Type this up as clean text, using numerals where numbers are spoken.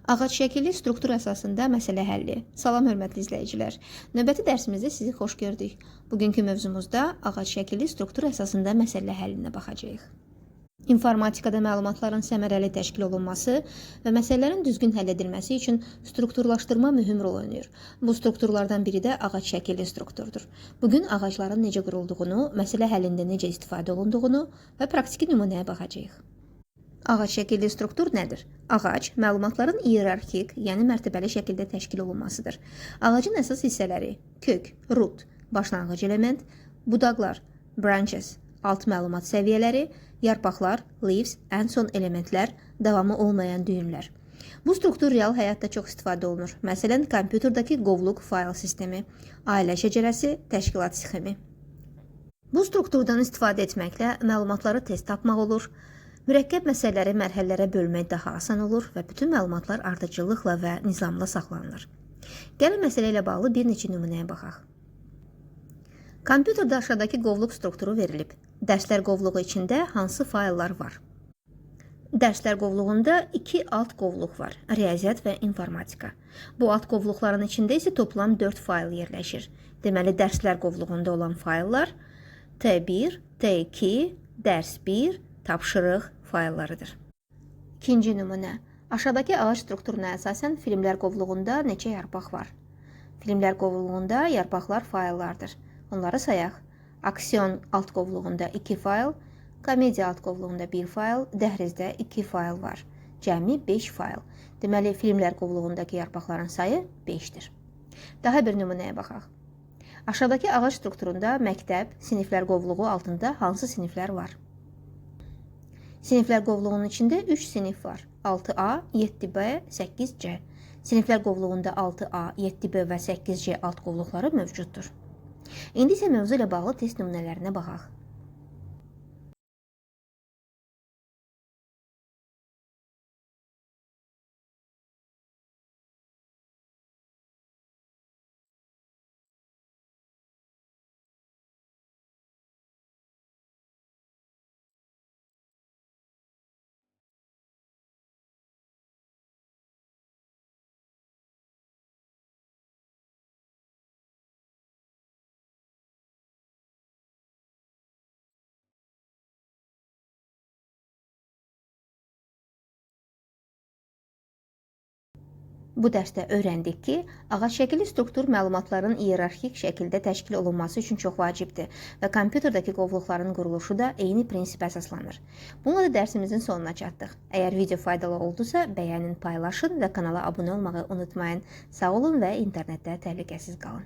Ağac şəkilli struktur əsasında məsələ həlli. Salam hörmətli izləyicilər. Növbəti dərsimizdə sizi xoş gördük. Bugünkü mövzumuzda ağac şəkilli struktur əsasında məsələ həllinə baxacağıq. İnformatikada məlumatların səmərəli təşkil olunması və məsələlərin düzgün həll edilməsi üçün strukturlaşdırma mühüm rol oynayır. Bu strukturlardan biri də ağac şəkilli strukturdur. Bugün ağacların necə qurulduğunu, məsələ həllində necə istifadə olunduğunu və praktiki nümunəyə baxacağıq. Ağac şəkilli struktur nədir? Ağac, məlumatların iyerarxik, yəni mərtəbəli şəkildə təşkil olunmasıdır. Ağacın əsas hissələri kök, root, başlanğıc element, budaqlar, branches, alt məlumat səviyyələri, yarpaqlar, leaves, ən son elementlər, davamı olmayan düyünlər. Bu struktur real həyatda çox istifadə olunur. Məsələn, kompüterdəki qovluq fayl sistemi, ailə şəcərəsi, təşkilat sxemi. Bu strukturdan istifadə etməklə məlumatları tez tapmaq olur. Mürəkkəb məsələləri mərhələlərə bölmək daha asan olur və bütün məlumatlar ardıcıllıqla və nizamla saxlanılır. Gəlin məsələ ilə bağlı bir neçə nümunəyə baxaq. Kompüterdə aşağıdakı qovluq strukturu verilib. Dərslər qovluğu içində hansı fayllar var? Dərslər qovluğunda iki alt qovluq var, riyaziyyat və informatika. Bu alt qovluqların içində isə toplam 4 fayl yerləşir. Deməli, dərslər qovluğunda olan fayllar T1, T2, dərs 1, tapşırıq fayllarıdır. İkinci nümunə. Aşağıdakı ağac strukturuna əsasən filmlər qovluğunda neçə yarpaq var? Filmlər qovluğunda yarpaqlar fayllardır. Onları sayaq. Aksiyon alt qovluğunda 2 fayl, komediya alt qovluğunda 1 fayl, dəhrizdə 2 fayl var. Cəmi 5 fayl. Deməli, filmlər qovluğundakı yarpaqların sayı 5-dir. Daha bir nümunəyə baxaq. Aşağıdakı ağac strukturunda məktəb, siniflər qovluğu altında hansı siniflər var? Siniflər qovluğunun içində 3 sinif var. 6A, 7B, 8C. Siniflər qovluğunda 6A, 7B və 8C alt qovluqları mövcuddur. İndi isə mövzu ilə bağlı test nümunələrinə baxaq. Bu dərsdə öyrəndik ki, ağac şəkilli struktur məlumatların iyerarxik şəkildə təşkil olunması üçün çox vacibdir və kompüterdəki qovluqların quruluşu da eyni prinsipə əsaslanır. Bununla da dərsimizin sonuna çatdıq. Əgər video faydalı oldusa, bəyənin, paylaşın və kanala abunə olmağı unutmayın. Sağ olun və internetdə təhlükəsiz qalın.